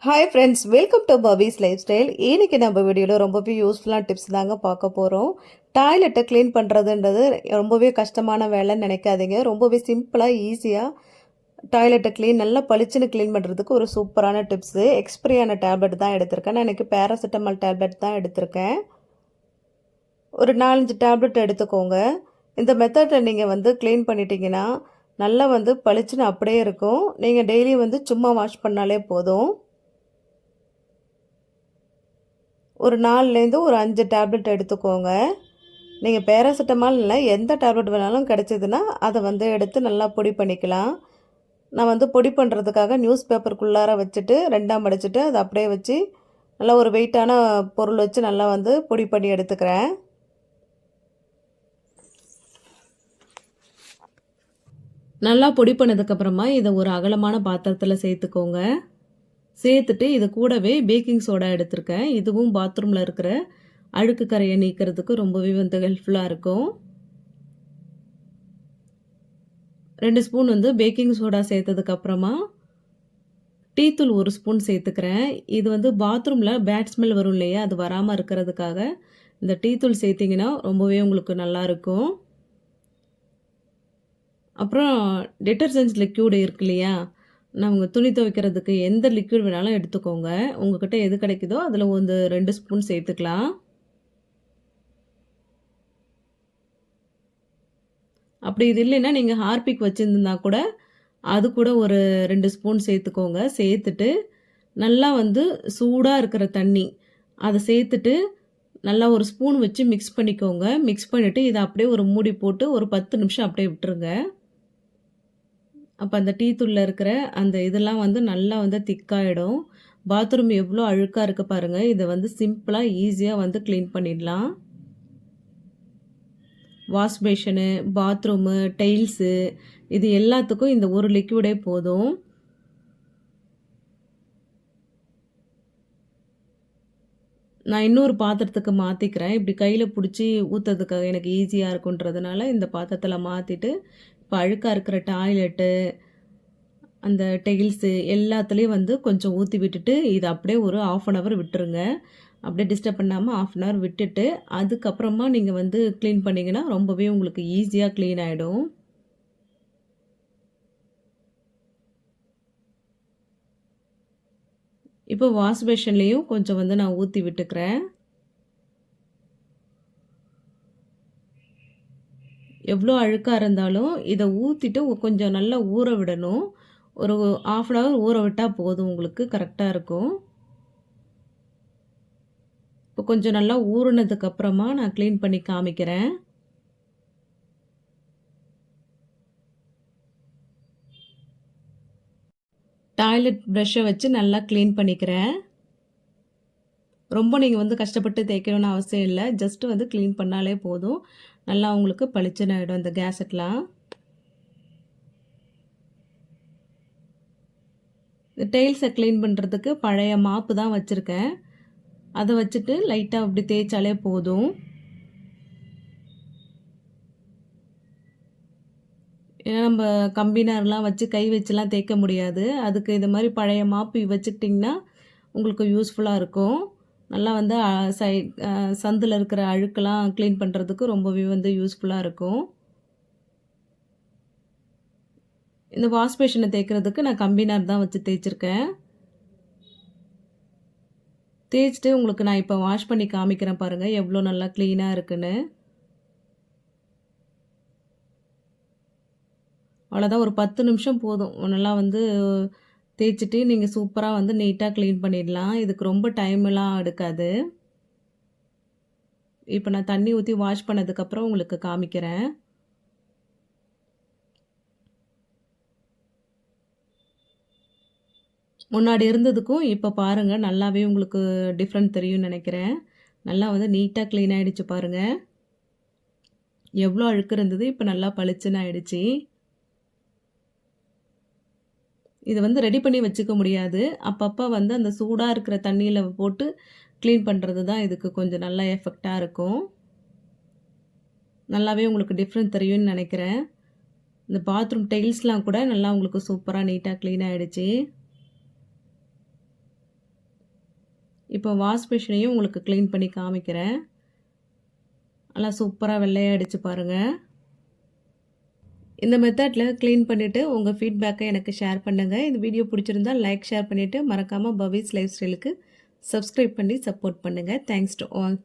Hi friends, welcome to பாபிஸ் life style. இன்னைக்கு நம்ம வீடியோவில் ரொம்பவே யூஸ்ஃபுல்லான டிப்ஸ் தாங்க பார்க்க போகிறோம். டாய்லெட்டை க்ளீன் பண்ணுறதுன்றது ரொம்பவே கஷ்டமான வேலைன்னு நினைக்காதீங்க. ரொம்பவே சிம்பிளாக ஈஸியாக டாய்லெட்டை நல்லா பளிச்சுன்னு க்ளீன் பண்ணுறதுக்கு ஒரு சூப்பரான டிப்ஸு. எக்ஸ்பிரியான டேப்லெட் தான் எடுத்திருக்கேன். நான் எனக்கு பேராசிட்டமால் டேப்லெட் தான் எடுத்திருக்கேன். ஒரு 4-5 டேப்லெட் எடுத்துக்கோங்க. இந்த மெத்தடில் நீங்கள் க்ளீன் பண்ணிட்டீங்கன்னா நல்லா பளிச்சுன்னு அப்படியே இருக்கும். நீங்கள் டெய்லி சும்மா வாஷ் பண்ணாலே போதும். ஒரு 4லேருந்து ஒரு 5 டேப்லெட் எடுத்துக்கோங்க. நீங்கள் பேராசிட்டமால் இல்லை, எந்த டேப்லெட் வேணாலும் கிடச்சிதுன்னா அதை எடுத்து நல்லா பொடி பண்ணிக்கலாம். நான் பொடி பண்ணுறதுக்காக நியூஸ் பேப்பருக்குள்ளார வச்சுட்டு 2ஆக மடிச்சுட்டு அதை அப்படியே வச்சு நல்லா ஒரு வெயிட்டான பொருள் வச்சு நல்லா பொடி பண்ணி எடுத்துக்கிறேன். நல்லா பொடி பண்ணதுக்கப்புறமா இதை ஒரு அகலமான பாத்திரத்தில் சேர்த்துக்கோங்க. சேர்த்துட்டு இது கூடவே பேக்கிங் சோடா எடுத்திருக்கேன். இதுவும் பாத்ரூமில் இருக்கிற அழுக்கு கரையை நீக்கிறதுக்கு ரொம்பவே ஹெல்ப்ஃபுல்லாக இருக்கும். 2 ஸ்பூன் பேக்கிங் சோடா சேர்த்ததுக்கப்புறமா டீத்தூள் 1 ஸ்பூன் சேர்த்துக்கிறேன். இது பாத்ரூமில் பேட் ஸ்மெல் வரும் இல்லையா, அது வராமல் இருக்கிறதுக்காக இந்த டீத்தூள் சேர்த்திங்கன்னா ரொம்பவே உங்களுக்கு நல்லாயிருக்கும். அப்புறம் டிட்டர்ஜென்ட் லிக்யூடு இருக்கு இல்லையா, நம்ம துணி துவைக்கிறதுக்கு எந்த லிக்விட் வேணாலும் எடுத்துக்கோங்க. உங்கள்கிட்ட எது கிடைக்குதோ அதில் 2 ஸ்பூன் சேர்த்துக்கலாம். அப்படி இது இல்லைன்னா நீங்கள் ஹார்பிக் வச்சுருந்தா கூட அது கூட ஒரு 2 ஸ்பூன் சேர்த்துக்கோங்க. சேர்த்துட்டு நல்லா சூடாக இருக்கிற தண்ணி அதை சேர்த்துட்டு நல்லா ஒரு ஸ்பூன் வச்சு மிக்ஸ் பண்ணிக்கோங்க. மிக்ஸ் பண்ணிவிட்டு இதை அப்படியே ஒரு மூடி போட்டு ஒரு 10 நிமிஷம் அப்படியே விட்டுருங்க. அப்போ அந்த டீ தூளில் இருக்கிற அந்த இதெல்லாம் நல்லா திக்காயிடும். பாத்ரூம் எவ்வளோ அழுக்காக இருக்குது பாருங்கள். இதை சிம்பிளாக ஈஸியாக க்ளீன் பண்ணிடலாம். வாஷ் பேஷனு, பாத்ரூமு, டைல்ஸு இது எல்லாத்துக்கும் இந்த ஒரு லிக்விடே போதும். நான் இன்னொரு பாத்திரத்துக்கு மாற்றிக்கிறேன். இப்படி கையில் பிடிச்சி ஊற்றுறதுக்காக எனக்கு ஈஸியாக இருக்குன்றதுனால இந்த பாத்திரத்தில் மாற்றிட்டு இப்போ அழுக்காக இருக்கிற டாய்லெட்டு, அந்த டைல்ஸு எல்லாத்துலேயும் கொஞ்சம் ஊற்றி விட்டுட்டு இதை அப்படியே ஒரு 1/2 hour விட்டுருங்க. அப்படியே டிஸ்டர்ப் பண்ணாமல் 1/2 hour விட்டுட்டு அதுக்கப்புறமா நீங்கள் க்ளீன் பண்ணிங்கன்னா ரொம்பவே உங்களுக்கு ஈஸியாக க்ளீன் ஆகிடும். இப்போ வாஷ் பேஷன்லேயும் கொஞ்சம் நான் ஊற்றி விட்டுக்கிறேன். எவ்வளோ அழுக்காக இருந்தாலும் இதை ஊற்றிட்டு கொஞ்சம் நல்லா ஊற விடணும். ஒரு 1/2 hour ஊற விட்டால் போதும், உங்களுக்கு கரெக்டாக இருக்கும். இப்போ கொஞ்சம் நல்லா ஊறினதுக்கப்புறமா நான் க்ளீன் பண்ணி காமிக்கிறேன். டாய்லெட் ப்ரஷ்ஷை வச்சு நல்லா க்ளீன் பண்ணிக்கிறேன். ரொம்ப நீங்கள் கஷ்டப்பட்டு தேய்க்கணும்னு அவசியம் இல்லை. ஜஸ்ட்டு க்ளீன் பண்ணாலே போதும். நல்லா உங்களுக்கு பளிச்சுன்னு ஆகிடும் இந்த கேசட்லாம். இந்த டைல்ஸை க்ளீன் பண்ணுறதுக்கு பழைய மாப்பு தான் வச்சுருக்கேன். அதை வச்சுட்டு லைட்டாக அப்படி தேய்ச்சாலே போதும். ஏன்னா நம்ம கம்பினார்லாம் வச்சு கை வச்சுலாம் தேய்க்க முடியாது. அதுக்கு இது மாதிரி பழைய மாப்பு வச்சுக்கிட்டிங்கன்னா உங்களுக்கு யூஸ்ஃபுல்லாக இருக்கும். நல்லா சந்தில் இருக்கிற அழுக்கெல்லாம் க்ளீன் பண்ணுறதுக்கு ரொம்பவே யூஸ்ஃபுல்லாக இருக்கும். இந்த வாஷ் பேஷனை தேய்க்கிறதுக்கு நான் கம்பினார் தான் வச்சு தேய்ச்சிருக்கேன். தேய்ச்சிட்டு உங்களுக்கு நான் இப்போ வாஷ் பண்ணி காமிக்கிறேன் பாருங்கள், எவ்வளோ நல்லா க்ளீனாக இருக்குன்னு. அவ்வளோதான், ஒரு 10 நிமிஷம் போதும். நல்லா தேய்ச்சிட்டு நீங்கள் சூப்பராக நீட்டாக க்ளீன் பண்ணிடலாம். இதுக்கு ரொம்ப டைமெல்லாம் எடுக்காது. இப்போ நான் தண்ணி ஊற்றி வாஷ் பண்ணதுக்கப்புறம் உங்களுக்கு காமிக்கிறேன். முன்னாடி இருந்ததுக்கும் இப்போ பாருங்கள், நல்லாவே உங்களுக்கு டிஃப்ரெண்ட் தெரியும்னு நினைக்கிறேன். நல்லா நீட்டாக க்ளீன் ஆகிடுச்சு பாருங்கள். எவ்வளோ அழுக்கு இருந்தது இப்போ நல்லா பளிச்சுன்னு ஆகிடுச்சி. இது ரெடி பண்ணி வச்சுக்க முடியாது. அப்பப்போ அந்த சூடாக இருக்கிற தண்ணியில் போட்டு க்ளீன் பண்ணுறது தான் இதுக்கு கொஞ்சம் நல்லா எஃபெக்டாக இருக்கும். நல்லாவே உங்களுக்கு டிஃப்ரெண்ட் தெரியும்னு நினைக்கிறேன். இந்த பாத்ரூம் டைல்ஸ்லாம் கூட நல்லா உங்களுக்கு சூப்பராக நீட்டாக க்ளீன் ஆகிடுச்சி. இப்போ வாஷ் பேஷனையும் உங்களுக்கு க்ளீன் பண்ணி காமிக்கிறேன். நல்லா சூப்பரா வெள்ளையா அடிச்சு பாருங்கள். இந்த மெத்தடில் க்ளீன் பண்ணிவிட்டு உங்கள் ஃபீட்பேக்கை எனக்கு ஷேர் பண்ணுங்கள். இந்த வீடியோ பிடிச்சிருந்தா லைக், ஷேர் பண்ணிவிட்டு மறக்காமல் பவிஸ் லைஃப் ஸ்டைலுக்கு சப்ஸ்கிரைப் பண்ணி சப்போர்ட் பண்ணுங்கள். Thanks to all.